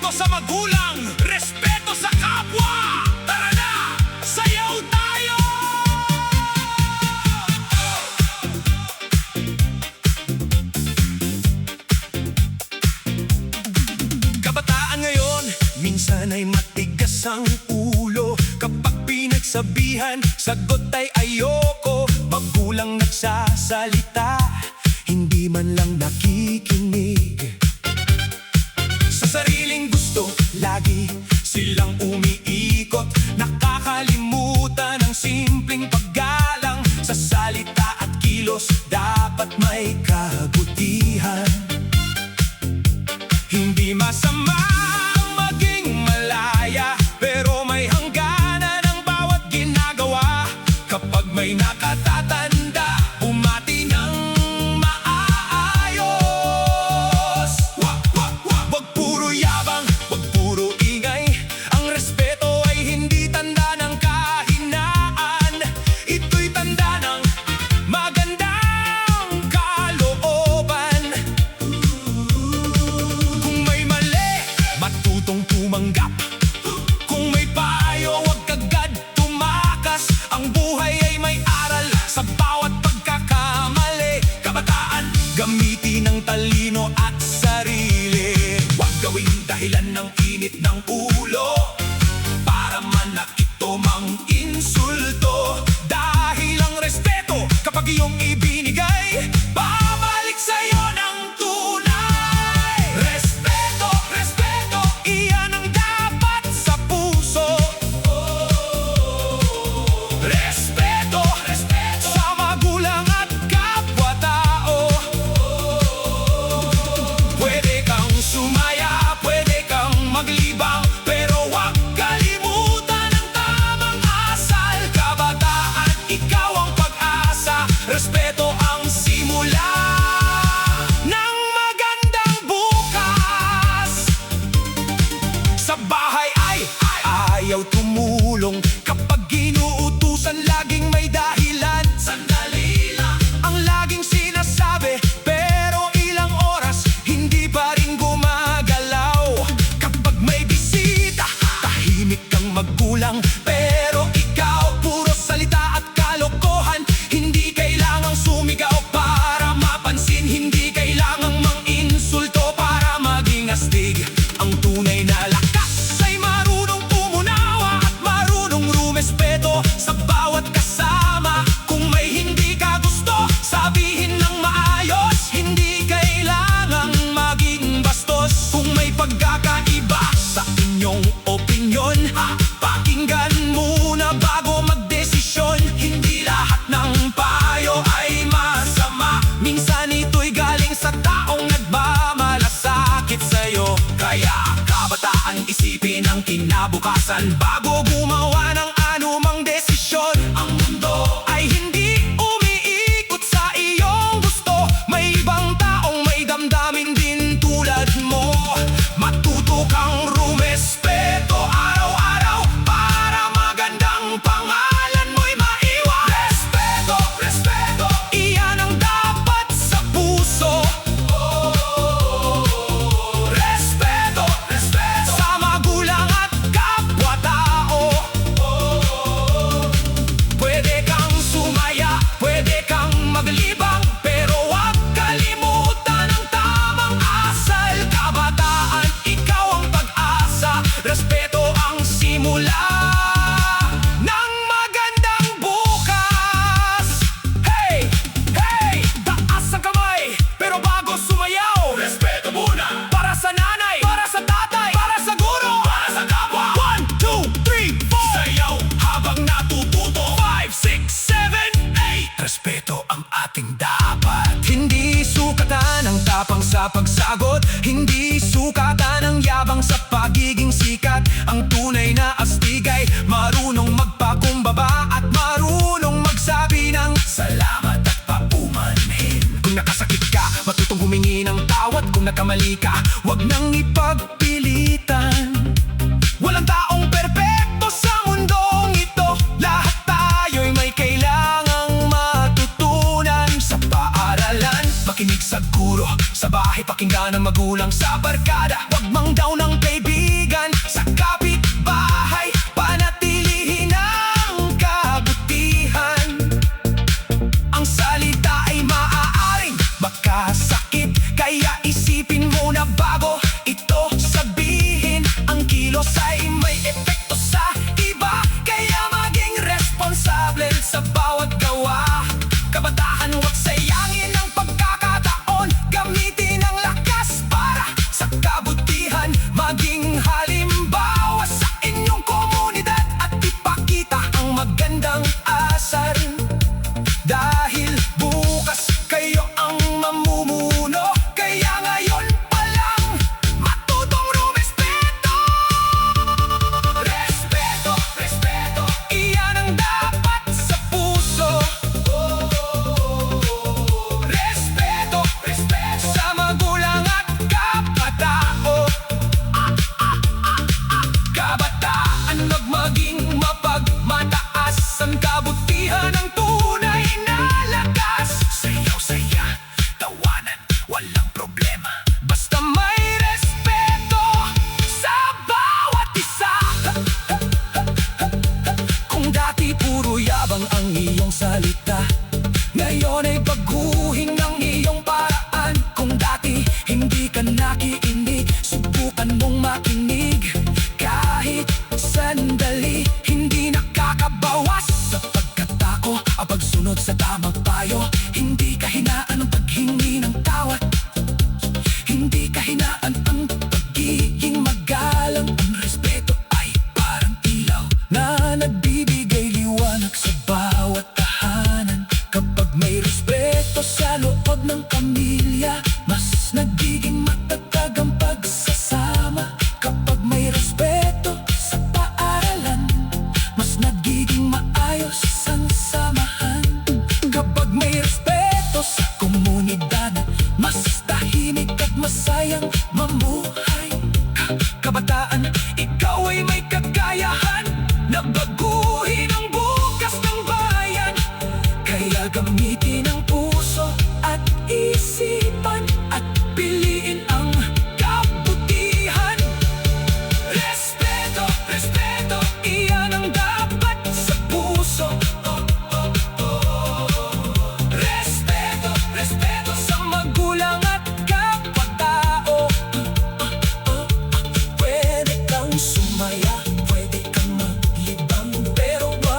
respeto sa magulang, respeto sa kapwa. Tara na, sayaw tayo! Kabataan ngayon, minsan ay matigas ang ulo. Kapag pinagsabihan, sagot ay ayoko. Magulang nagsasalita, hindi man lang nakikinig. Sa sariling gusto, lagi silang umiikot. Nakakalimutan ang simpleng paggalang. Sa salita at kilos, dapat may kabutihan. Hindi masama ang maging malaya, pero may hangganan ang bawat ginagawa. Kapag may nakatatanda, bumati ng maayos. Wag puro yabang, wag puro ingay. Ang respeto ay hindi tanda ng kahinaan. Ito'y tanda ng magandang kalooban. Kung may mali, matutong tumanggap. Kung may payo, wag kagad tumakas. Ang buhay ay may aral sa bawat pagkakamali. Kabataan, gamitin ang talino at sarili. Wag gawing dahilan ng init ng ulo para manakito mang insulto. Dahil ang respeto, kapag iyong ibinigay, babalik sa'yo ng tunay. Respeto, respeto, iyan ang dapat sa puso. Respeto, respeto sa magulang at kapwa-tao. Pwede kang sumaya, pwede kang maglibang, pero huwag kalimutan ang tamang asal. Kabataan, ikaw ang pag-asa. Respeto ang simula ng magandang bukas. Sa bahay ay ayaw tumulong. Kapag ginuutusan, laging may dahilan. Sandali lang ang laging sinasabi, pero ilang oras hindi pa rin gumagalaw. Kapag may bisita, tahimik kang magulang, pero ikaw puro salita at kalokohan. Hindi kailangang sumigaw para mapansin, hindi kailangang mang-insulto para maging astig. Ang tunay na lakas ay marunong umunawa at marunong rumespeto sa bawat kasama. Kung may hindi ka gusto, sabihin ng maayos, hindi kailangang maging bastos. Kung may pagkakaiba sa inyong opinyon, pakinggan muna bago magdesisyon. Hindi lahat ng payo ay masama. Minsan ito'y galing sa taong nagmamalasakit sa'yo. Kaya kabataan, isipin ang kinabukasan bago gumawa ng anumang desisyon. Ang mundo ay hindi umiikot sa iyong gusto. May ibang taong may damdamin din tulad mo. Matuto kang rumespeto araw-araw para magandang pangalan mo'y maiwan. Respeto, respeto, iyan ang dapat sa puso. Respeto, respeto sa magulang at kapwa-tao. Pwede kang sumaya, pwede kang maglibang, pero huwag kalimutan ang tamang asal. Kabataan, ikaw ang pag-asa. Respeto ang simula ng magandang bukas. Hey! Hey! Taas ang kamay, pero bago sumayaw, respeto muna. Para sa nanay, para sa tatay, para sa guro, para sa kapwa. 1, 2, 3, 4. Sayaw habang natututo. 5, 6, 7, 8. Respeto ang ating dapat. Hindi sukatan ang tapang sa pagsagot. Hindi sukatan ang yabang sa pagiging sikat. Ang tunay na astig ay marunong magpakumbaba at marunong magsabi ng salamat at paumanhin. Kung nakasakit ka, matutong humingi ng tawad. Kung nakamali ka, wag nang ipagpilitan. Walang taong perpekto sa mundong ito. Lahat tayo'y may kailangang matutunan. Sa paaralan, makinig sa guro. Sa bahay, pakinggan ang magulang. Sa barkada, wag mang daw ng baby. sa bawat gawa. Kabataan, huwag sayangin ang pagkakataon. Gamitin ang lakas para sa kabutihan. Maging halimbawa sa inyong komunidad at ipakita ang magandang asal. Dahil bukas kayo ang mamumuno, kaya ngayon pa lang matutong rumespeto. Respeto, respeto, iyan ang dapat sa puso. Respeto, respeto sa magulang at kapatao. Kabataan, maging mapagmataas. Ang kabutihan ng tunay na lakas. Sayaw, saya, tawanan, walang problema. Basta may respeto sa bawat isa. Kung dati puro yabang ang iyong salita, ngayon ay baguhin ang iyong paraan. Kung dati hindi ka nakikinig, subukan mong makinig. Kahit sandali, hindi nakakabawas sa pagkatako. Ang pagsunod sa tamang payo, hindi kahinaan ang paghingi ng tawad. Hindi kahinaan ang pagiging magalang. Ang respeto ay parang ilaw na nagbibigay liwanag sa bawat tahanan. Kapag may respeto sa loob ng pamilya, mas nagiging matatag ang pagsasama. Kapag may respeto sa paaralan, mas nagiging maayos ang samahan. Kapag may respeto sa komunidad, mas tahimik at masayang mamuhay. Kabataan, ikaw ay may kakayahan na baguhin ang bukas ng bayan. Kaya gamitin